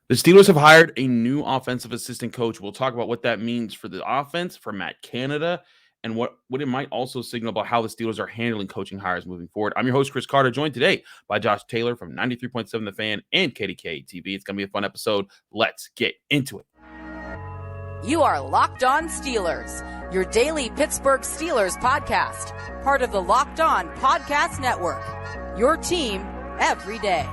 The Steelers have hired a new offensive assistant coach. We'll talk about what that means for the offense, for Matt Canada, and what it might also signal about how the Steelers are handling coaching hires moving forward. I'm your host, Chris Carter, joined today by Josh Taylor from 93.7 The Fan and KDK TV. It's going to be a fun episode. Let's get into it. You are Locked On Steelers, your daily Pittsburgh Steelers podcast, part of the Locked On Podcast Network, your team every day.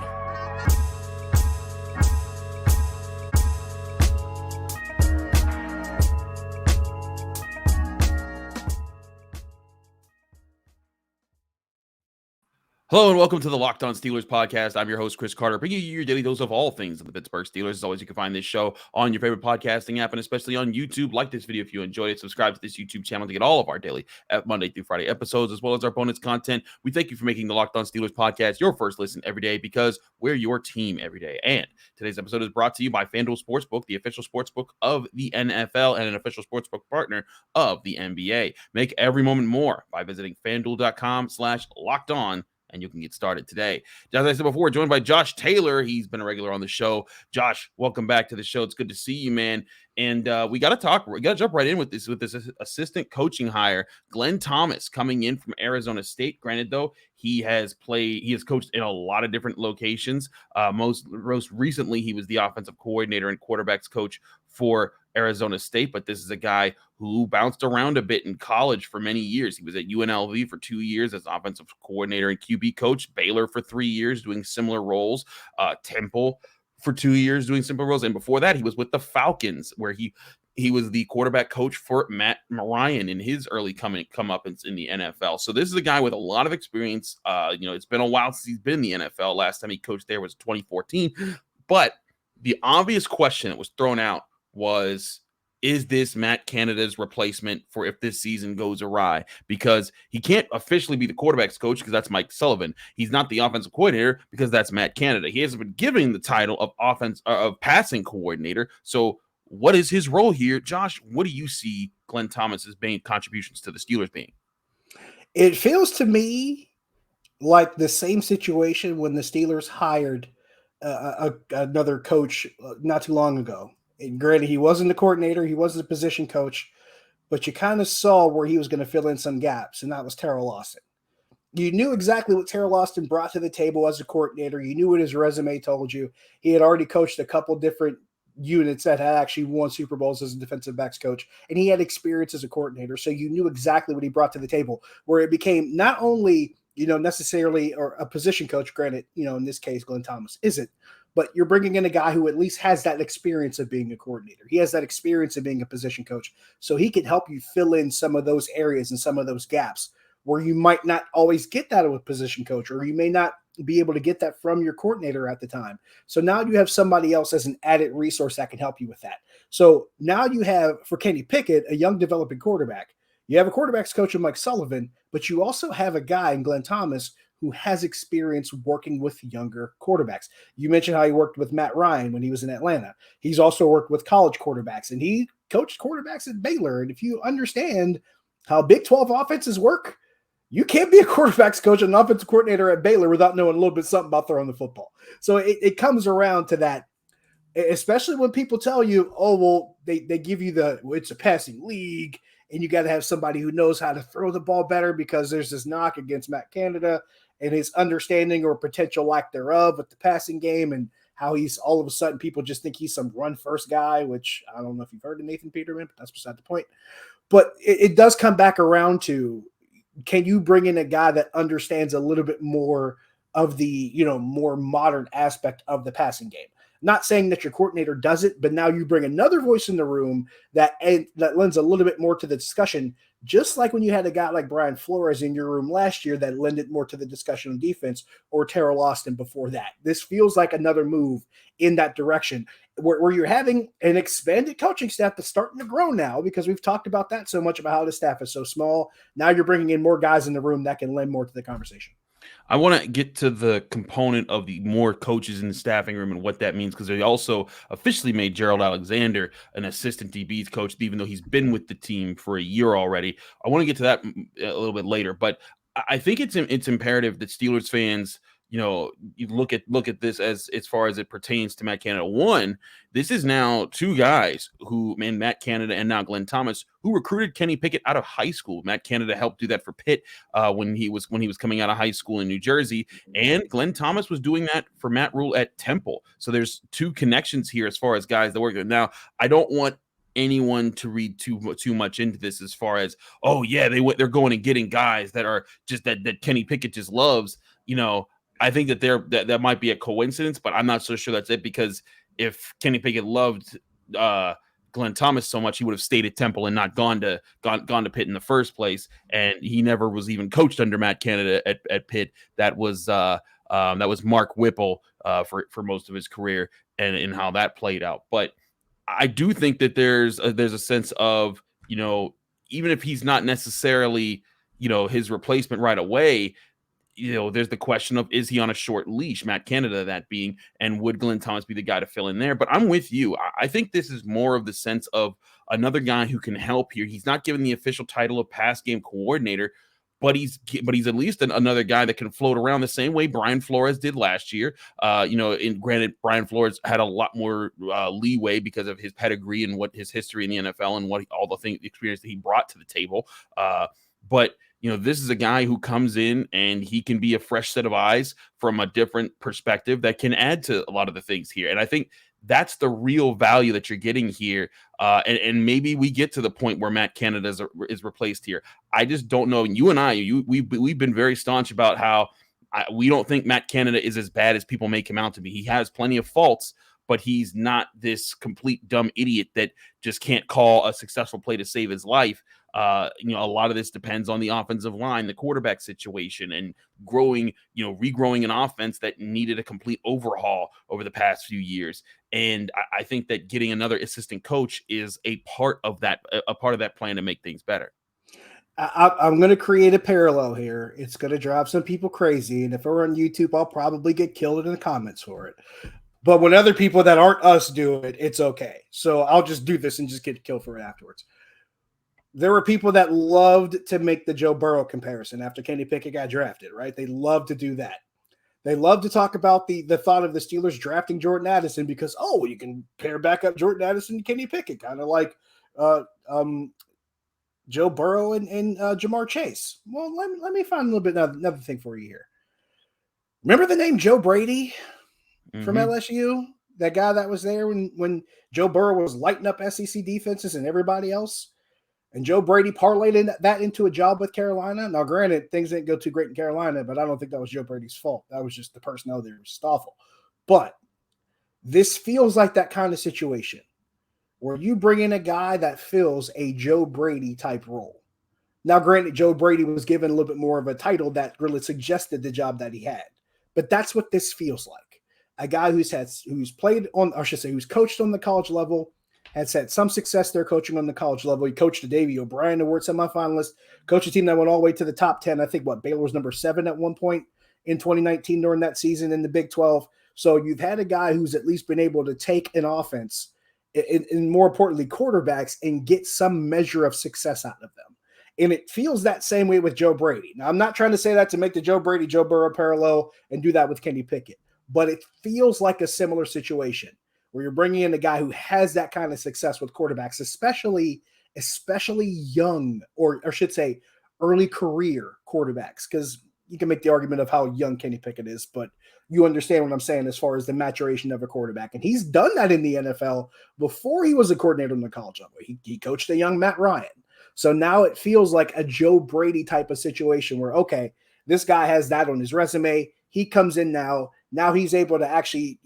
Hello and welcome to the Locked On Steelers podcast. I'm your host, Chris Carter, bringing you your daily dose of all things of the Pittsburgh Steelers. As always, you can find this show on your favorite podcasting app and especially on YouTube. Like this video if you enjoyed it. Subscribe to this YouTube channel to get all of our daily Monday through Friday episodes, as well as our bonus content. We thank you for making the Locked On Steelers podcast your first listen every day, because we're your team every day. And today's episode is brought to you by FanDuel Sportsbook, the official sportsbook of the NFL and an official sportsbook partner of the NBA. Make every moment more by visiting FanDuel.com/LockedOn. And you can get started today. As I said before, we're joined by Josh Taylor. He's been a regular on the show. Josh, welcome back to the show. It's good to see you, man. And we got to talk. We got to jump right in with this assistant coaching hire. Glenn Thomas coming in from Arizona State. Granted, though, he has coached in a lot of different locations. Most recently, he was the offensive coordinator and quarterbacks coach for Arizona State, but this is a guy who bounced around a bit in college for many years. He was at UNLV for 2 years as offensive coordinator and QB coach, Baylor for 3 years doing similar roles, Temple for 2 years doing similar roles, and before that he was with the Falcons, where he was the quarterback coach for Matt Ryan in his early come up in the NFL. So this is a guy with a lot of experience. It's been a while since he's been in the NFL. Last time he coached there was 2014, but the obvious question that was thrown out was, is this Matt Canada's replacement for if this season goes awry? Because he can't officially be the quarterback's coach because that's Mike Sullivan. He's not the offensive coordinator because that's Matt Canada. He hasn't been given the title of passing coordinator. So what is his role here? Josh, what do you see Glenn Thomas's main contributions to the Steelers being? It feels to me like the same situation when the Steelers hired another coach not too long ago. And granted, he wasn't the coordinator, he wasn't a position coach, but you kind of saw where he was going to fill in some gaps, and that was Terrell Austin. You knew exactly what Terrell Austin brought to the table as a coordinator. You knew what his resume told you. He had already coached a couple different units that had actually won Super Bowls as a defensive backs coach, and he had experience as a coordinator, so you knew exactly what he brought to the table, where it became not only necessarily or a position coach, granted, in this case, Glenn Thomas isn't, but you're bringing in a guy who at least has that experience of being a coordinator. He has that experience of being a position coach, so he can help you fill in some of those areas and some of those gaps where you might not always get that with a position coach, or you may not be able to get that from your coordinator at the time. So now you have somebody else as an added resource that can help you with that. So now you have, for Kenny Pickett, a young developing quarterback. You have a quarterback's coach in Mike Sullivan, but you also have a guy in Glenn Thomas who has experience working with younger quarterbacks. You mentioned how he worked with Matt Ryan when he was in Atlanta. He's also worked with college quarterbacks, and he coached quarterbacks at Baylor. And if you understand how Big 12 offenses work, you can't be a quarterback's coach and an offensive coordinator at Baylor without knowing a little bit something about throwing the football. So it comes around to that, especially when people tell you, oh, well, they give you it's a passing league, and you got to have somebody who knows how to throw the ball better, because there's this knock against Matt Canada and his understanding or potential lack thereof with the passing game, and how he's all of a sudden people just think he's some run-first guy, which I don't know if you've heard of Nathan Peterman, but that's beside the point. But it does come back around to, can you bring in a guy that understands a little bit more of the, more modern aspect of the passing game? Not saying that your coordinator does it, but now you bring another voice in the room that lends a little bit more to the discussion, just like when you had a guy like Brian Flores in your room last year that lended more to the discussion on defense, or Terrell Austin before that. This feels like another move in that direction, where you're having an expanded coaching staff that's starting to grow now, because we've talked about that so much about how the staff is so small. Now you're bringing in more guys in the room that can lend more to the conversation. I want to get to the component of the more coaches in the staffing room and what that means, because they also officially made Gerald Alexander an assistant DBs coach, even though he's been with the team for a year already. I want to get to that a little bit later, but I think it's imperative that Steelers fans you look at this as far as it pertains to Matt Canada. One, this is now two guys Matt Canada and now Glenn Thomas, who recruited Kenny Pickett out of high school. Matt Canada helped do that for Pitt when he was coming out of high school in New Jersey, and Glenn Thomas was doing that for Matt Rule at Temple. So there's two connections here as far as guys that work there. Now, I don't want anyone to read too much into this as far as, oh yeah, they're going and getting guys that are just that Kenny Pickett just loves. I think that might be a coincidence, but I'm not so sure that's it, because if Kenny Pickett loved Glenn Thomas so much, he would have stayed at Temple and not gone to Pitt in the first place. And he never was even coached under Matt Canada at Pitt. That was Mark Whipple for most of his career, and how that played out. But I do think that there's a sense of, even if he's not necessarily, his replacement right away, there's the question of, is he on a short leash, Matt Canada that being, and would Glenn Thomas be the guy to fill in there? But I'm with you. I think this is more of the sense of another guy who can help here. He's not given the official title of pass game coordinator, but he's at least another guy that can float around the same way Brian Flores did last year. Granted, Brian Flores had a lot more leeway because of his pedigree and what his history in the NFL and the experience that he brought to the table. But this is a guy who comes in and he can be a fresh set of eyes from a different perspective that can add to a lot of the things here. And I think that's the real value that you're getting here. And maybe we get to the point where Matt Canada is replaced here. I just don't know. And you and we've been very staunch about how we don't think Matt Canada is as bad as people make him out to be. He has plenty of faults, but he's not this complete dumb idiot that just can't call a successful play to save his life. A lot of this depends on the offensive line, the quarterback situation, and regrowing an offense that needed a complete overhaul over the past few years. And I think that getting another assistant coach is a part of that plan to make things better. I'm going to create a parallel here. It's going to drive some people crazy. And if we're on YouTube, I'll probably get killed in the comments for it. But when other people that aren't us do it, it's okay. So I'll just do this and just get killed for it afterwards. There were people that loved to make the Joe Burrow comparison after Kenny Pickett got drafted, right? They love to do that. They love to talk about the thought of the Steelers drafting Jordan Addison because, you can pair back up Jordan Addison and Kenny Pickett, kind of like Joe Burrow and Jamar Chase. Well, let me find a little bit another thing for you here. Remember the name Joe Brady from LSU? That guy that was there when Joe Burrow was lighting up SEC defenses and everybody else? And Joe Brady parlayed that into a job with Carolina. Now, granted, things didn't go too great in Carolina, but I don't think that was Joe Brady's fault. That was just the personnel there was awful. But this feels like that kind of situation where you bring in a guy that fills a Joe Brady type role. Now, granted, Joe Brady was given a little bit more of a title that really suggested the job that he had. But that's what this feels like. A guy who's coached on the college level, has had some success there coaching on the college level. He coached the Davey O'Brien Award semifinalist, coached a team that went all the way to the top 10. I think Baylor was number 7 at one point in 2019 during that season in the Big 12. So you've had a guy who's at least been able to take an offense and more importantly, quarterbacks, and get some measure of success out of them. And it feels that same way with Joe Brady. Now, I'm not trying to say that to make the Joe Brady, Joe Burrow parallel and do that with Kenny Pickett, but it feels like a similar situation where you're bringing in a guy who has that kind of success with quarterbacks, especially young, or I should say early career quarterbacks, because you can make the argument of how young Kenny Pickett is, but you understand what I'm saying as far as the maturation of a quarterback. And he's done that in the NFL before he was a coordinator on the college level. He coached a young Matt Ryan. So now it feels like a Joe Brady type of situation where, okay, this guy has that on his resume. He comes in now he's able to actually,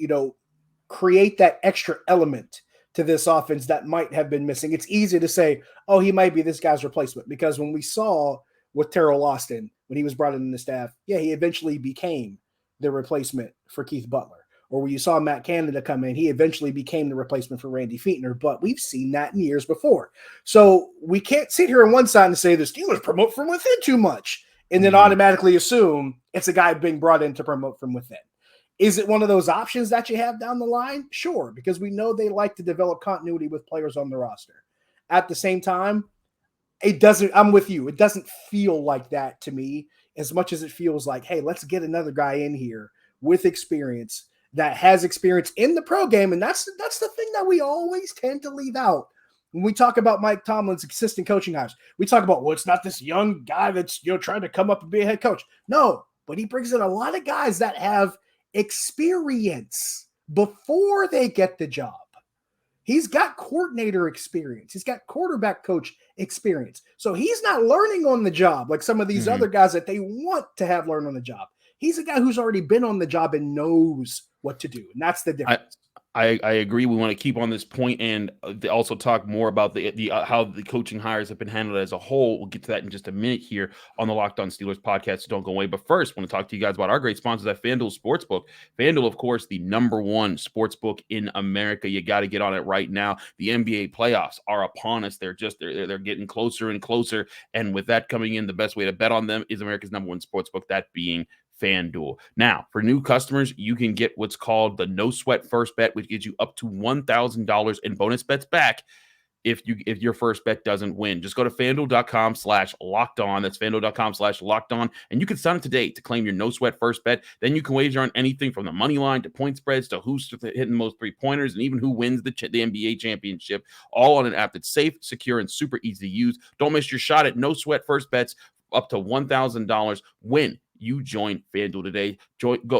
create that extra element to this offense that might have been missing. It's easy to say, he might be this guy's replacement, because when we saw with Terrell Austin, when he was brought in the staff, he eventually became the replacement for Keith Butler. Or when you saw Matt Canada come in, he eventually became the replacement for Randy Fichtner, but we've seen that in years before. So we can't sit here on one side and say the Steelers promote from within too much and then automatically assume it's a guy being brought in to promote from within. Is it one of those options that you have down the line? Sure, because we know they like to develop continuity with players on the roster. At the same time, I'm with you. It doesn't feel like that to me, as much as it feels like, hey, let's get another guy in here with experience that has experience in the pro game. And that's the thing that we always tend to leave out when we talk about Mike Tomlin's assistant coaching hires. We talk about, well, it's not this young guy that's trying to come up and be a head coach. No, but he brings in a lot of guys that have experience before they get the job. He's got coordinator experience. He's got quarterback coach experience. So he's not learning on the job like some of these other guys that they want to have learn on the job. He's a guy who's already been on the job and knows what to do. And that's the difference. I agree. We want to keep on this point and also talk more about the how the coaching hires have been handled as a whole. We'll get to that in just a minute here on the Locked On Steelers podcast. So don't go away. But first, I want to talk to you guys about our great sponsors at FanDuel Sportsbook. FanDuel, of course, the #1 sportsbook in America. You got to get on it right now. The NBA playoffs are upon us. They're getting closer and closer. And with that coming in, the best way to bet on them is America's #1 sportsbook, that being FanDuel. Now, for new customers, you can get what's called the No Sweat First Bet, which gives you up to $1,000 in bonus bets back if your first bet doesn't win. Just go to FanDuel.com/lockedon. That's FanDuel.com/lockedon. And you can sign up today to claim your No Sweat First Bet. Then you can wager on anything from the money line to point spreads to who's hitting the most three-pointers and even who wins the NBA championship, all on an app that's safe, secure, and super easy to use. Don't miss your shot at No Sweat First Bets up to $1,000 when you join FanDuel today.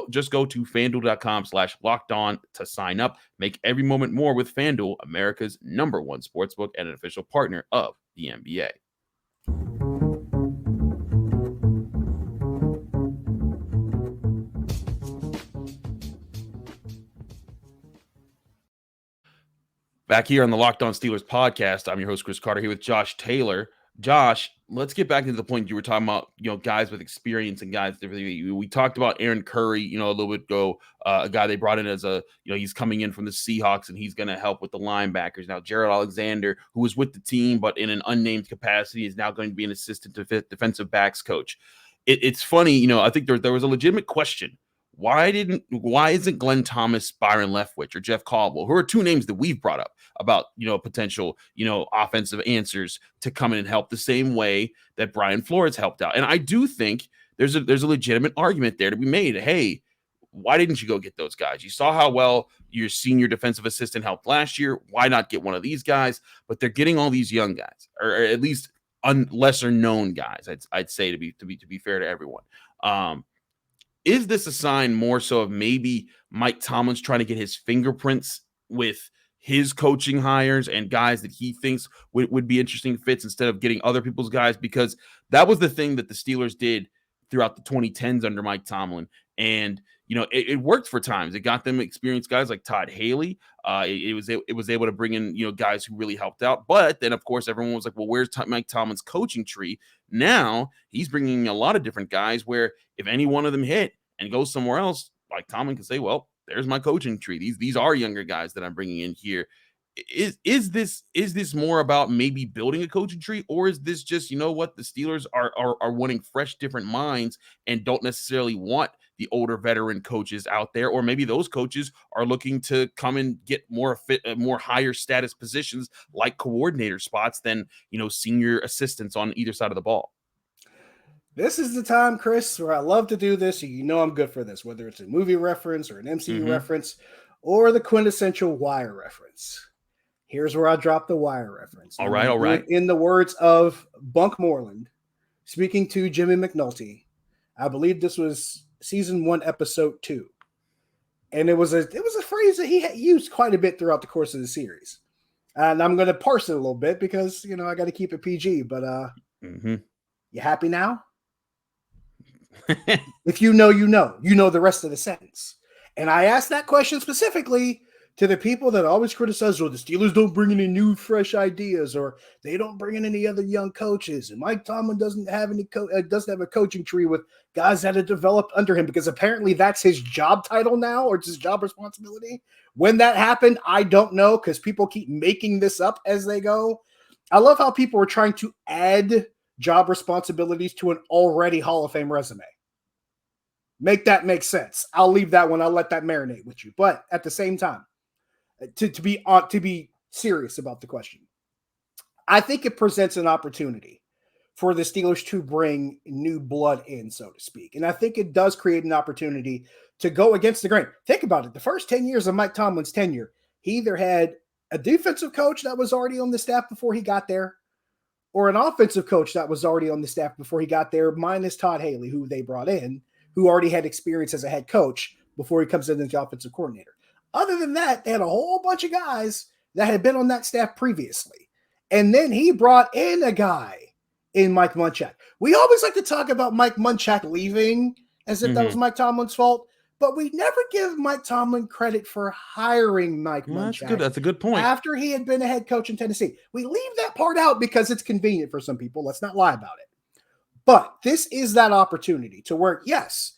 Just go to FanDuel.com/lockedon to sign up. Make every moment more with FanDuel, America's #1 sportsbook and an official partner of the NBA. Back here on the Locked On Steelers podcast, I'm your host, Chris Carter, here with Josh Taylor. Josh, let's get back to the point you were talking about, guys with experience and guys. We talked about Aaron Curry, a little bit ago, a guy they brought in as he's coming in from the Seahawks and he's going to help with the linebackers. Now, Gerald Alexander, who was with the team, but in an unnamed capacity, is now going to be an assistant defensive backs coach. It's funny, I think there was a legitimate question. Why isn't Glenn Thomas, Byron Leftwich, or Jeff Caldwell, who are two names that we've brought up about, potential, offensive answers to come in and help the same way that Brian Flores helped out? And I do think there's a legitimate argument there to be made. Hey, why didn't you go get those guys? You saw how well your senior defensive assistant helped last year. Why not get one of these guys? But they're getting all these young guys, or at least lesser known guys. I'd say to be fair to everyone. Is this a sign more so of maybe Mike Tomlin's trying to get his fingerprints with his coaching hires and guys that he thinks would be interesting fits instead of getting other people's guys? Because that was the thing that the Steelers did throughout the 2010s under Mike Tomlin. And, it worked for times. It got them experienced guys like Todd Haley. It was able to bring in, guys who really helped out. But then, of course, everyone was like, well, where's Mike Tomlin's coaching tree? Now he's bringing in a lot of different guys where if any one of them hit and go somewhere else, Mike Tomlin can say, well, there's my coaching tree. These are younger guys that I'm bringing in here. Is this more about maybe building a coaching tree, or is this just, what the Steelers are wanting fresh, different minds and don't necessarily want the older veteran coaches out there, or maybe those coaches are looking to come and get more higher status positions like coordinator spots than, senior assistants on either side of the ball? This is the time, Chris, where I love to do this. I'm good for this, whether it's a movie reference or an MCU reference or the quintessential Wire reference. Here's where I drop the Wire reference. All right. In the words of Bunk Moreland, speaking to Jimmy McNulty, I believe this was season 1, episode 2. And it was a phrase that he had used quite a bit throughout the course of the series. And I'm going to parse it a little bit because, I got to keep it PG. But you happy now? If you know the rest of the sentence. And I asked that question specifically to the people that always criticize, the Steelers don't bring in any new, fresh ideas, or they don't bring in any other young coaches. And Mike Tomlin doesn't have a coaching tree with guys that have developed under him, because apparently that's his job title now, or it's his job responsibility. When that happened, I don't know, because people keep making this up as they go. I love how people are trying to add job responsibilities to an already Hall of Fame resume. Make that make sense. I'll leave that one. I'll let that marinate with you. But at the same time, to be serious about the question, I think it presents an opportunity for the Steelers to bring new blood in, so to speak. And I think it does create an opportunity to go against the grain. Think about it. The first 10 years of Mike Tomlin's tenure, he either had a defensive coach that was already on the staff before he got there, or an offensive coach that was already on the staff before he got there, minus Todd Haley, who they brought in, who already had experience as a head coach before he comes in as the offensive coordinator. Other than that, they had a whole bunch of guys that had been on that staff previously. And then he brought in a guy in Mike Munchak. We always like to talk about Mike Munchak leaving as if that was Mike Tomlin's fault, but we never give Mike Tomlin credit for hiring Mike Munchak. That's a good point. After he had been a head coach in Tennessee. We leave that part out because it's convenient for some people. Let's not lie about it. But this is that opportunity to work. Yes,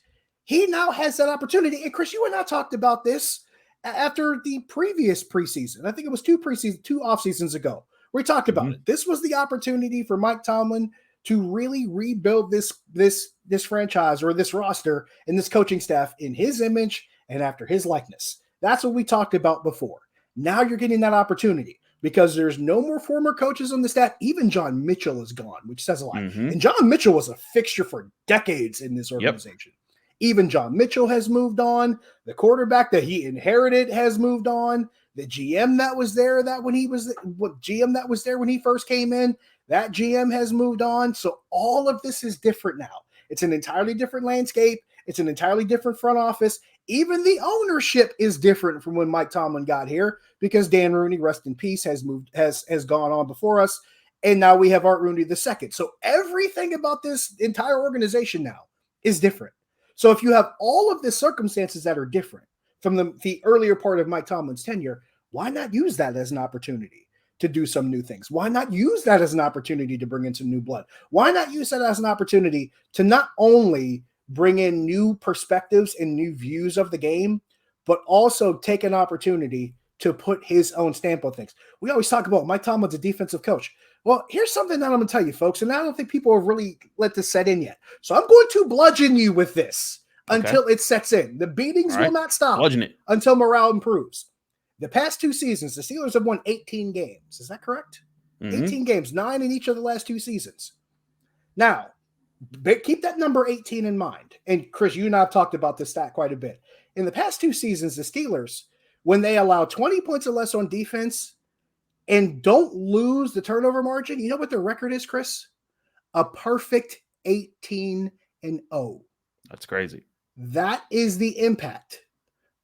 he now has that opportunity. And Chris, you and I talked about this after the previous preseason. I think it was two off seasons ago. We talked about it. This was the opportunity for Mike Tomlin to really rebuild this franchise or this roster and this coaching staff in his image and after his likeness. That's what we talked about before. Now you're getting that opportunity because there's no more former coaches on the staff. Even John Mitchell is gone, which says a lot. And John Mitchell was a fixture for decades in this organization. Even John Mitchell has moved on. The quarterback that he inherited has moved on. The GM that was there when he first came in, that GM has moved on. So all of this is different now. It's an entirely different landscape. It's an entirely different front office. Even the ownership is different from when Mike Tomlin got here because Dan Rooney, rest in peace, has gone on before us. And now we have Art Rooney II. So everything about this entire organization now is different. So if you have all of the circumstances that are different from the earlier part of Mike Tomlin's tenure, why not use that as an opportunity to do some new things? Why not use that as an opportunity to bring in some new blood? Why not use that as an opportunity to not only bring in new perspectives and new views of the game, but also take an opportunity to put his own stamp on things? We always talk about Mike Tomlin's a defensive coach. Well, here's something that I'm going to tell you, folks, and I don't think people have really let this set in yet. So I'm going to bludgeon you with this until it sets in. The beatings will not stop until morale improves. The past 2 seasons, the Steelers have won 18 games. Is that correct? 18 games, 9 in each of the last 2 seasons. Now, keep that number 18 in mind. And Chris, you and I have talked about this stat quite a bit. In the past 2 seasons, the Steelers, when they allow 20 points or less on defense and don't lose the turnover margin, you know what their record is, Chris? A perfect 18-0. That's crazy. That is the impact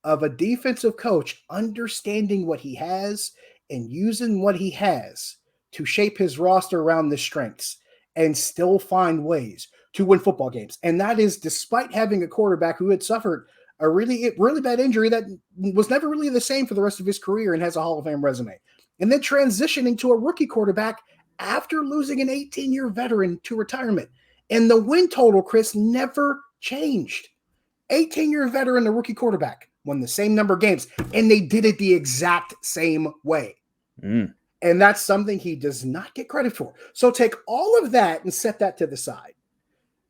of a defensive coach understanding what he has and using what he has to shape his roster around the strengths and still find ways to win football games. And that is despite having a quarterback who had suffered a really bad injury that was never really the same for the rest of his career and has a Hall of Fame resume. And then transitioning to a rookie quarterback after losing an 18-year veteran to retirement. And the win total, Chris, never changed. 18-year veteran, the rookie quarterback, won the same number of games, and they did it the exact same way. And that's something he does not get credit for. So take all of that and set that to the side.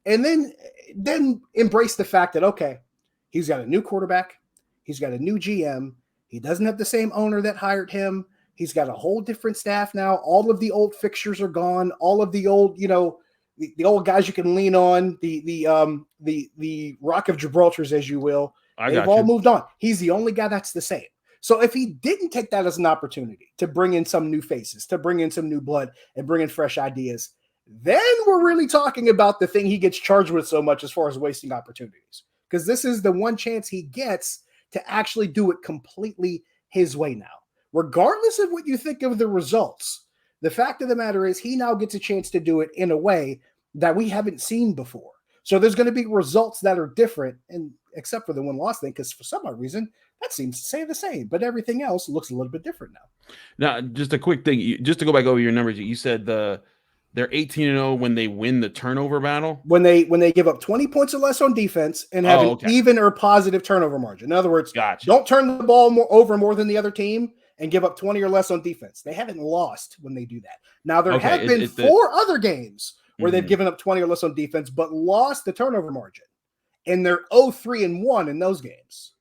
And then embrace the fact that, okay, he's got a new quarterback. He's got a new GM. He doesn't have the same owner that hired him. He's got a whole different staff now. All of the old fixtures are gone. All of the old, the old guys you can lean on, the Rock of Gibraltar's, as you will, they've all moved on. He's the only guy that's the same. So if he didn't take that as an opportunity to bring in some new faces, to bring in some new blood and bring in fresh ideas, then we're really talking about the thing he gets charged with so much as far as wasting opportunities. Because this is the one chance he gets to actually do it completely his way now. Regardless of what you think of the results, the fact of the matter is he now gets a chance to do it in a way that we haven't seen before. So there's going to be results that are different, and except for the win-loss thing, because for some odd reason, that seems to say the same, but everything else looks a little bit different now. Now, just a quick thing, just to go back over your numbers, you said they're 18-0 when they win the turnover battle? When they give up 20 points or less on defense and have an even or positive turnover margin. In other words, don't turn the ball over more than the other team and give up 20 or less on defense. They haven't lost when they do that. Now, there have been 4 other games where they've given up 20 or less on defense, but lost the turnover margin. And they're 0-3-1 in those games.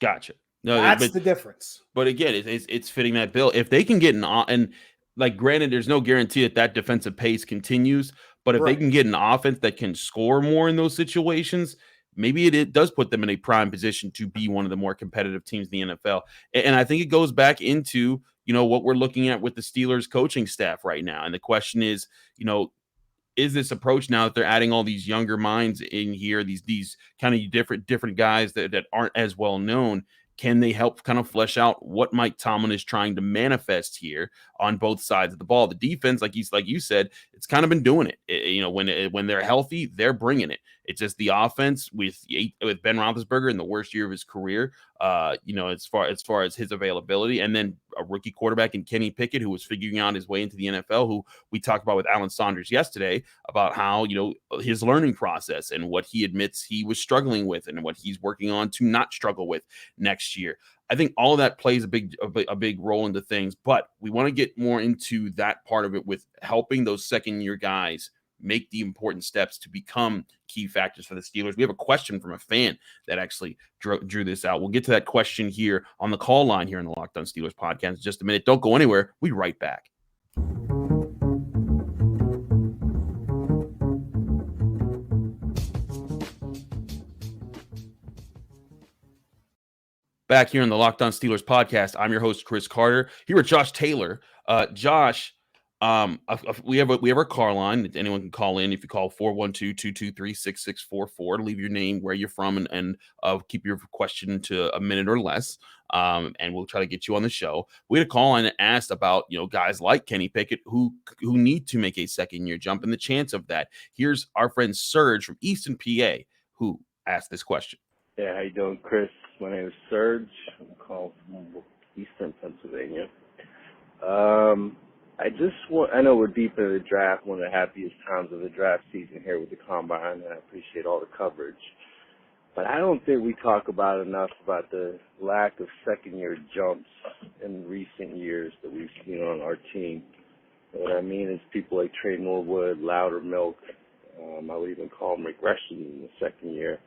Gotcha. No, that's the difference. But again, it's fitting that bill. If they can get and like, granted, there's no guarantee that defensive pace continues, But if they Right. can get an offense that can score more in those situations, maybe it does put them in a prime position to be one of the more competitive teams in the NFL. And I think it goes back into, what we're looking at with the Steelers coaching staff right now. And the question is, is this approach now that they're adding all these younger minds in here, these kind of different guys that aren't as well known, can they help kind of flesh out what Mike Tomlin is trying to manifest here on both sides of the ball? The defense, like you said, it's kind of been doing it. When they're healthy, they're bringing it. It's just the offense with Ben Roethlisberger in the worst year of his career, as far as his availability, and then a rookie quarterback in Kenny Pickett, who was figuring out his way into the NFL, who we talked about with Alan Saunders yesterday about how, his learning process and what he admits he was struggling with and what he's working on to not struggle with next year. I think all of that plays a big role into things, but we want to get more into that part of it with helping those second-year guys make the important steps to become key factors for the Steelers. We have a question from a fan that actually drew this out. We'll get to that question here on the call line here in the Locked On Steelers podcast in just a minute. Don't go anywhere. We'll be right back. Back here in the Locked On Steelers podcast, I'm your host, Chris Carter, here with Josh Taylor. Josh, we have our car line. Anyone can call in. If you call 412-223-6644 to leave your name, where you're from, and keep your question to a minute or less, and we'll try to get you on the show. We had a call in and asked about guys like Kenny Pickett who need to make a second-year jump and the chance of that. Here's our friend Serge from Easton, PA, who asked this question. Yeah, how you doing, Chris? My name is Serge. I'm calling from Eastern Pennsylvania. I know we're deep into the draft, one of the happiest times of the draft season here with the Combine, and I appreciate all the coverage. But I don't think we talk about enough about the lack of second-year jumps in recent years that we've seen on our team. And what I mean is people like Trey Norwood, Loudermilk, I would even call him regression in the second year.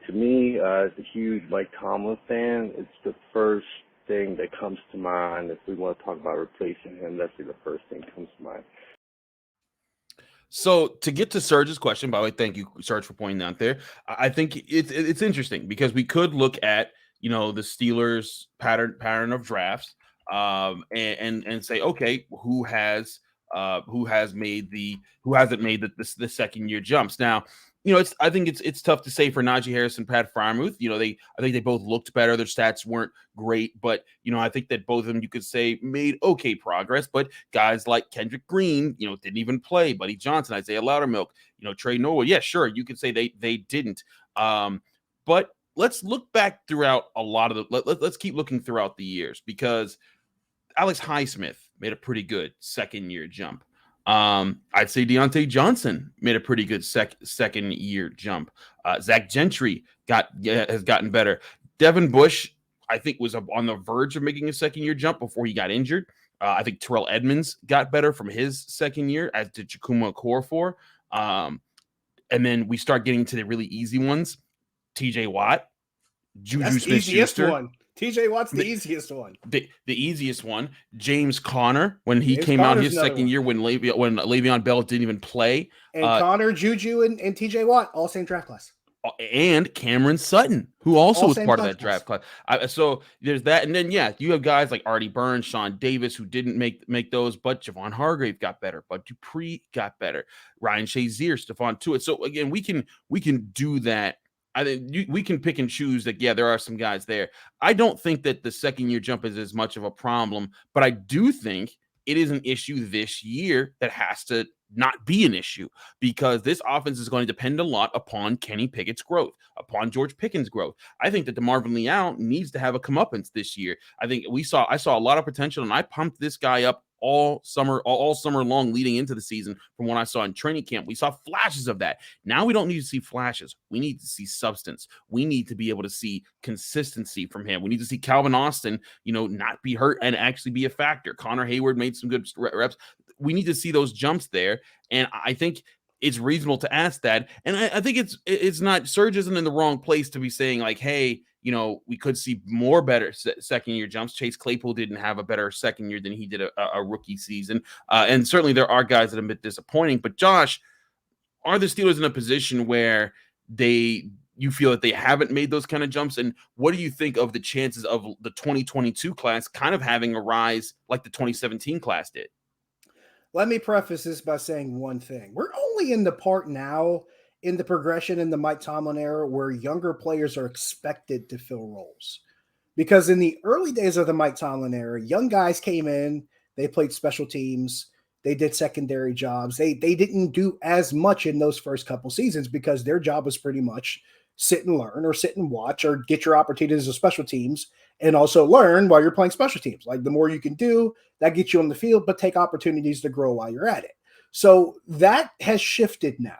To me, as a huge Mike Tomlin fan, it's the first thing that comes to mind. If we want to talk about replacing him, that's the first thing that comes to mind. So to get to Serge's question, by the way, thank you, Serge, for pointing out there. I think it's interesting because we could look at the Steelers pattern of drafts and say, okay, who hasn't made the second year jumps now. I think it's tough to say for Najee Harris and Pat Freiermuth. I think they both looked better. Their stats weren't great, but I think that both of them, you could say, made okay progress. But guys like Kendrick Green, didn't even play. Buddy Johnson, Isaiah Loudermilk, Trey Norwood. Yeah, sure, you could say they didn't. But let's look back throughout a lot of let's keep looking throughout the years, because Alex Highsmith made a pretty good second year jump. I'd say Deontay Johnson made a pretty good second year jump. Zach Gentry has gotten better. Devin Bush, I think, was on the verge of making a second year jump before he got injured. I think Terrell Edmonds got better from his second year, as did Chukuma Okorafor. And then we start getting to the really easy ones. TJ Watt, Juju Smith-Schuster. TJ Watt's the easiest one. The easiest one. James Conner, when he came out his second year, when Le'Veon Bell didn't even play. And Conner, Juju, and TJ Watt, all same draft class. And Cameron Sutton, who also was part of that draft class. So there's that. And then, you have guys like Artie Burns, Sean Davis, who didn't make those, but Javon Hargrave got better. But Dupree got better. Ryan Shazier, Stephon Tuitt. So, again, we can do that. I think we can pick and choose that. Yeah, there are some guys there. I don't think that the second year jump is as much of a problem, but I do think it is an issue this year that has to not be an issue, because this offense is going to depend a lot upon Kenny Pickett's growth, upon George Pickens' growth. I think that DeMarvin Leal needs to have a comeuppance this year. I think I saw a lot of potential, and I pumped this guy up all summer long leading into the season. From what I saw in training camp, we saw flashes of that. Now we don't need to see flashes. We need to see substance. We need to be able to see consistency from him. We need to see Calvin Austin, not be hurt and actually be a factor. Conor Hayward made some good reps. We need to see those jumps there. And I think it's reasonable to ask that. And I think it's not, Serge isn't in the wrong place to be saying like, hey, we could see more better second year jumps. Chase Claypool didn't have a better second year than he did a rookie season. And certainly there are guys that have been disappointing. But Josh, are the Steelers in a position where you feel that they haven't made those kind of jumps? And what do you think of the chances of the 2022 class kind of having a rise like the 2017 class did? Let me preface this by saying one thing. We're only in the part now in the progression in the Mike Tomlin era where younger players are expected to fill roles. Because in the early days of the Mike Tomlin era, young guys came in, they played special teams, they did secondary jobs. They didn't do as much in those first couple seasons because their job was pretty much sit and learn or sit and watch or get your opportunities as special teams and also learn while you're playing special teams. Like the more you can do, that gets you on the field, but take opportunities to grow while you're at it. So that has shifted now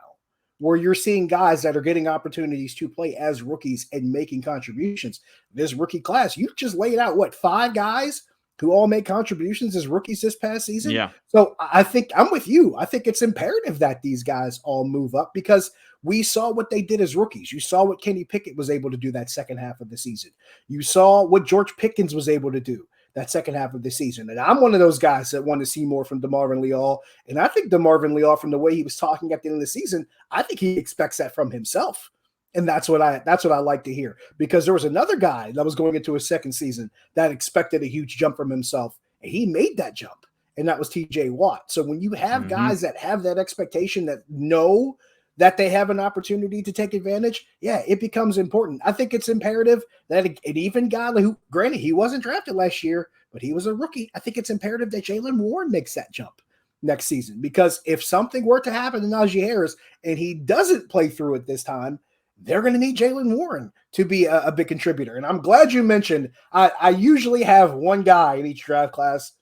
where you're seeing guys that are getting opportunities to play as rookies and making contributions. This rookie class, you just laid out, 5 guys who all made contributions as rookies this past season? Yeah. So I think I'm with you. I think it's imperative that these guys all move up because we saw what they did as rookies. You saw what Kenny Pickett was able to do that second half of the season. You saw what George Pickens was able to do that second half of the season. And I'm one of those guys that want to see more from DeMarvin Leal. And I think DeMarvin Leal, from the way he was talking at the end of the season, I think he expects that from himself. And that's what I like to hear, because there was another guy that was going into his second season that expected a huge jump from himself, and he made that jump, and that was TJ Watt. So when you have guys that have that expectation, that know that they have an opportunity to take advantage, yeah, it becomes important. I think it's imperative that an even guy who, granted, he wasn't drafted last year, but he was a rookie. I think it's imperative that Jaylen Warren makes that jump next season, because if something were to happen to Najee Harris and he doesn't play through it this time, they're going to need Jaylen Warren to be a big contributor. And I'm glad you mentioned, I usually have one guy in each draft class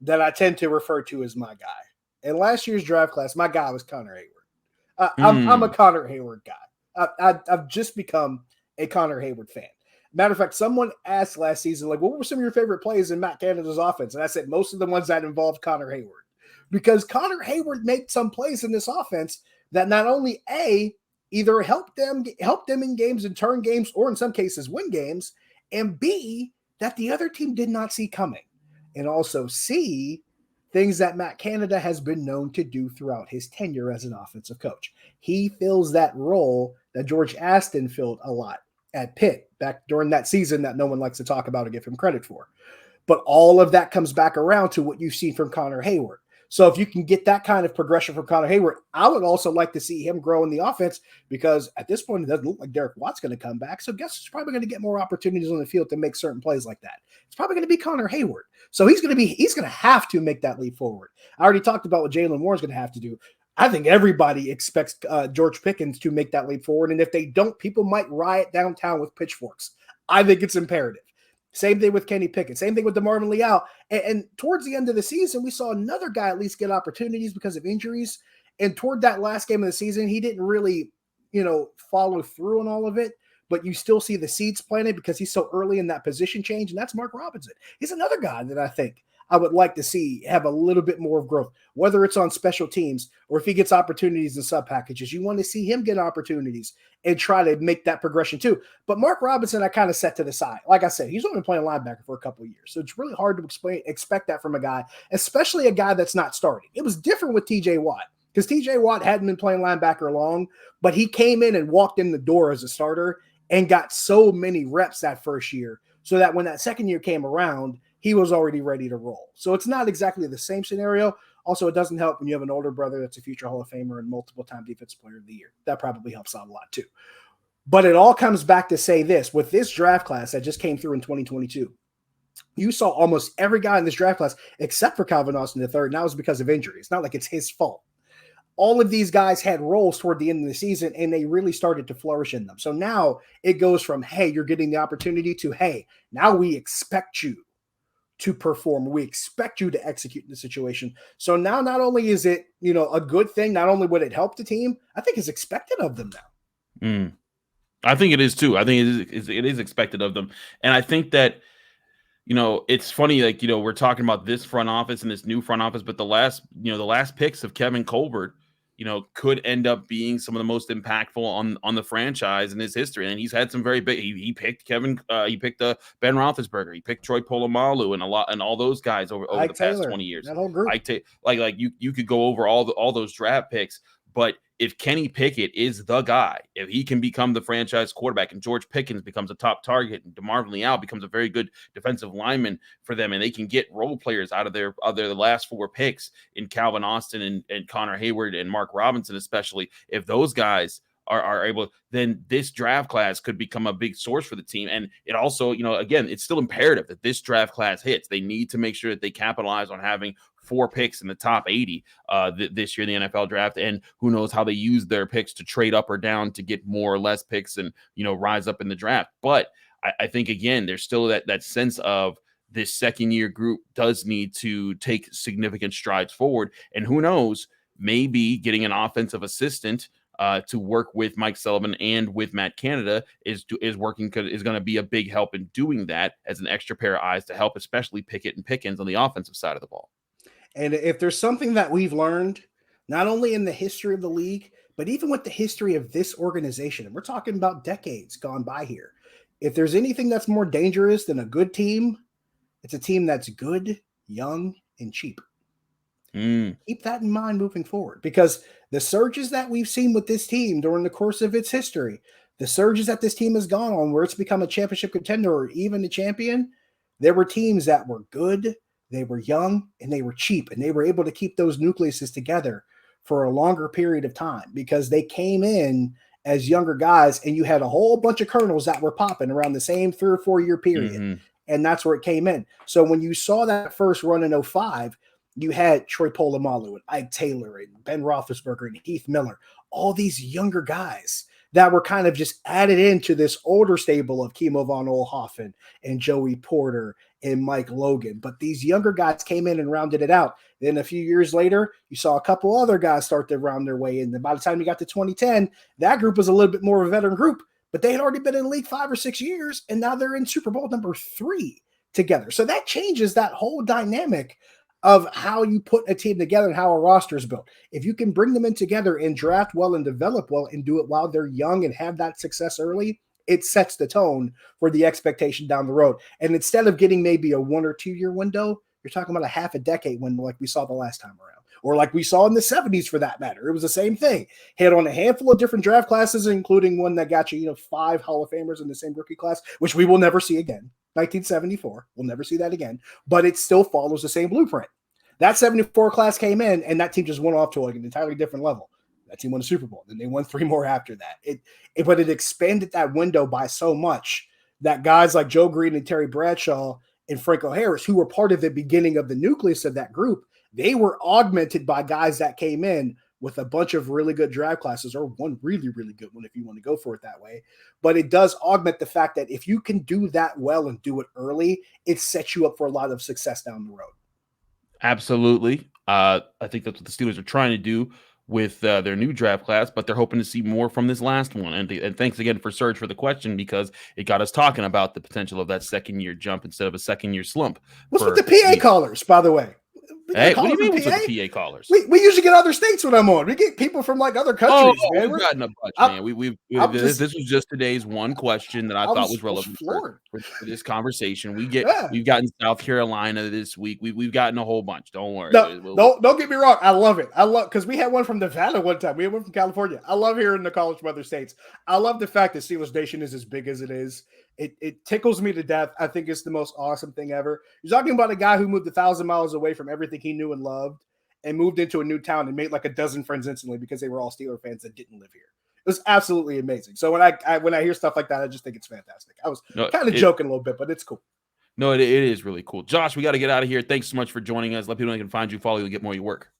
that I tend to refer to as my guy. In last year's draft class, my guy was Conor Hayward. I'm a Conor Hayward guy. I've just become a Conor Hayward fan. Matter of fact, someone asked last season, what were some of your favorite plays in Matt Canada's offense? And I said, most of the ones that involved Conor Hayward. Because Conor Hayward made some plays in this offense that not only either help them in games and turn games, or in some cases win games, and B, that the other team did not see coming. And also C, things that Matt Canada has been known to do throughout his tenure as an offensive coach. He fills that role that George Aston filled a lot at Pitt back during that season that no one likes to talk about or give him credit for. But all of that comes back around to what you've seen from Conor Hayward. So if you can get that kind of progression from Conor Hayward, I would also like to see him grow in the offense, because at this point, it doesn't look like Derek Watt's going to come back. So guess who's probably going to get more opportunities on the field to make certain plays like that? It's probably going to be Conor Hayward. So he's going to have to make that leap forward. I already talked about what Jaylen Warren's going to have to do. I think everybody expects George Pickens to make that leap forward. And if they don't, people might riot downtown with pitchforks. I think it's imperative. Same thing with Kenny Pickett. Same thing with DeMarvin Leal. And towards the end of the season, we saw another guy at least get opportunities because of injuries. And toward that last game of the season, he didn't really, follow through on all of it. But you still see the seeds planted because he's so early in that position change. And that's Mark Robinson. He's another guy that I think I would like to see have a little bit more of growth, whether it's on special teams or if he gets opportunities in sub packages. You want to see him get opportunities and try to make that progression too. But Mark Robinson, I kind of set to the side. Like I said, he's only been playing linebacker for a couple of years. So it's really hard to expect that from a guy, especially a guy that's not starting. It was different with TJ Watt, because TJ Watt hadn't been playing linebacker long, but he came in and walked in the door as a starter and got so many reps that first year, so that when that second year came around, he was already ready to roll. So it's not exactly the same scenario. Also, it doesn't help when you have an older brother that's a future Hall of Famer and multiple-time Defensive Player of the Year. That probably helps out a lot too. But it all comes back to say this. With this draft class that just came through in 2022, you saw almost every guy in this draft class except for Calvin Austin III, and that was because of injury. It's not like it's his fault. All of these guys had roles toward the end of the season, and they really started to flourish in them. So now it goes from, hey, you're getting the opportunity, to, hey, now we expect you to perform. We expect you to execute in the situation. So now not only is it, a good thing, not only would it help the team, I think it's expected of them now. I think it is too. I think it is expected of them. And I think that, it's funny, we're talking about this front office and this new front office, but the last picks of Kevin Colbert, could end up being some of the most impactful on the franchise in his history. And he's had some very big. He picked Ben Roethlisberger. He picked Troy Polamalu and all those guys over the past 20 years. That whole group. You could go over all those draft picks, but if Kenny Pickett is the guy, if he can become the franchise quarterback and George Pickens becomes a top target and DeMarvin Leal becomes a very good defensive lineman for them, and they can get role players out of their last 4 picks in Calvin Austin and Conor Hayward and Mark Robinson, especially if those guys are able, then this draft class could become a big source for the team. And it also, again, it's still imperative that this draft class hits. They need to make sure that they capitalize on having 4 picks in the top 80 this year in the NFL draft. And who knows how they use their picks to trade up or down to get more or less picks and, rise up in the draft. But I think, again, there's still that sense of this second-year group does need to take significant strides forward. And who knows, maybe getting an offensive assistant to work with Mike Sullivan and with Matt Canada is going to be a big help in doing that as an extra pair of eyes to help, especially Pickett and Pickens on the offensive side of the ball. And if there's something that we've learned, not only in the history of the league, but even with the history of this organization, and we're talking about decades gone by here, if there's anything that's more dangerous than a good team, it's a team that's good, young, and cheap. Keep that in mind moving forward, because the surges that we've seen with this team during the course of its history, the surges that this team has gone on where it's become a championship contender or even a champion, there were teams that were good, they were young, and they were cheap, and they were able to keep those nucleuses together for a longer period of time because they came in as younger guys, and you had a whole bunch of kernels that were popping around the same 3 or 4 year period, and that's where it came in. So when you saw that first run in 2005, you had Troy Polamalu and Ike Taylor and Ben Roethlisberger and Heath Miller, all these younger guys that were kind of just added into this older stable of Kimo von Oelhoffen and Joey Porter and Mike Logan. But these younger guys came in and rounded it out. Then a few years later, you saw a couple other guys start to round their way in. And by the time you got to 2010, that group was a little bit more of a veteran group, but they had already been in the league 5 or 6 years, and now they're in Super Bowl number 3 together. So that changes that whole dynamic of how you put a team together and how a roster is built. If you can bring them in together and draft well and develop well and do it while they're young and have that success early, it sets the tone for the expectation down the road. And instead of getting maybe a 1 or 2 year window, you're talking about a half a decade window like we saw the last time around, or like we saw in the 70s for that matter. It was the same thing. Hit on a handful of different draft classes, including one that got you, 5 Hall of Famers in the same rookie class, which we will never see again. 1974. We'll never see that again, but it still follows the same blueprint. That 74 class came in, and that team just went off to like an entirely different level. That team won a Super Bowl. Then they won 3 more after that. But it expanded that window by so much that guys like Joe Green and Terry Bradshaw and Franco Harris, who were part of the beginning of the nucleus of that group, they were augmented by guys that came in with a bunch of really good draft classes, or one really, really good one if you want to go for it that way. But it does augment the fact that if you can do that well and do it early, it sets you up for a lot of success down the road. Absolutely. I think that's what the Steelers are trying to do with their new draft class, but they're hoping to see more from this last one. And thanks again for Serge for the question, because it got us talking about the potential of that second-year jump instead of a second-year slump. What's with the PA callers, by the way? Hey, what do you mean with the PA callers? We usually get other states when I'm on. We get people from like other countries. Man. We've gotten a bunch, man. This was just today's one question that I thought was relevant for this conversation. We've gotten South Carolina this week. We've gotten a whole bunch. Don't worry. Don't get me wrong. I love it. Because we had one from Nevada one time. We had one from California. I love hearing the college from other states. I love the fact that Steelers Nation is as big as it is. It tickles me to death. I think it's the most awesome thing ever. You're talking about a guy who moved 1,000 miles away from everything he knew and loved and moved into a new town and made like a dozen friends instantly because they were all Steeler fans that didn't live here. It was absolutely amazing. So when I hear stuff like that, I just think it's fantastic. I was kind of joking a little bit, but it's cool. No, it is really cool. Josh, we got to get out of here. Thanks so much for joining us. Let people know they can find you, follow you, get more of your work.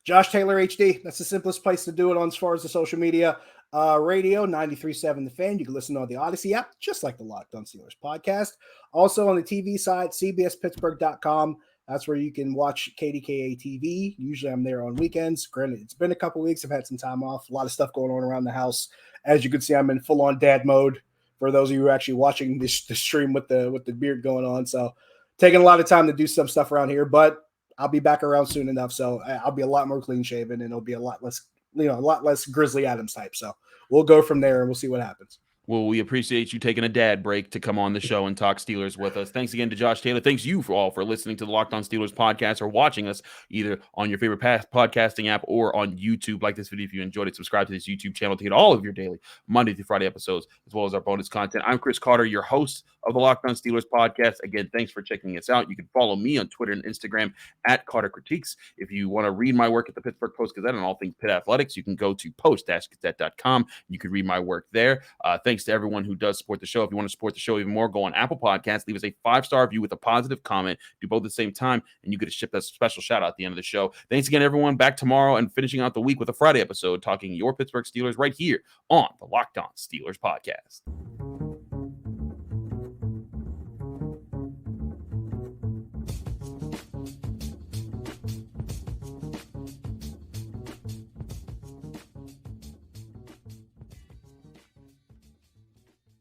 Josh Taylor HD. That's the simplest place to do it on as far as the social media. Radio 93.7 The Fan. You can listen on the Odyssey app, just like the Locked On Steelers podcast. Also on the TV side, cbspittsburgh.com. That's where you can watch KDKA TV. Usually I'm there on weekends. Granted, it's been a couple weeks. I've had some time off. A lot of stuff going on around the house. As you can see, I'm in full-on dad mode for those of you who are actually watching the stream with the beard going on. So taking a lot of time to do some stuff around here, but I'll be back around soon enough. So I'll be a lot more clean-shaven, and it'll be a lot less Grizzly Adams type. So we'll go from there and we'll see what happens. Well, we appreciate you taking a dad break to come on the show and talk Steelers with us. Thanks again to Josh Taylor. Thanks you all for listening to the Locked On Steelers podcast or watching us either on your favorite podcasting app or on YouTube. Like this video if you enjoyed it. Subscribe to this YouTube channel to get all of your daily Monday through Friday episodes as well as our bonus content. I'm Chris Carter, your host of the Locked On Steelers podcast. Again, thanks for checking us out. You can follow me on Twitter and Instagram at Carter Critiques. If you want to read my work at the Pittsburgh Post-Gazette on all things Pitt Athletics, you can go to post-gazette.com. You can read my work there. Thanks to everyone who does support the show. If you want to support the show even more, go on Apple Podcasts, leave us a 5-star review with a positive comment. Do both at the same time, and you get a special shout out at the end of the show. Thanks again, everyone. Back tomorrow and finishing out the week with a Friday episode talking your Pittsburgh Steelers right here on the Locked On Steelers podcast.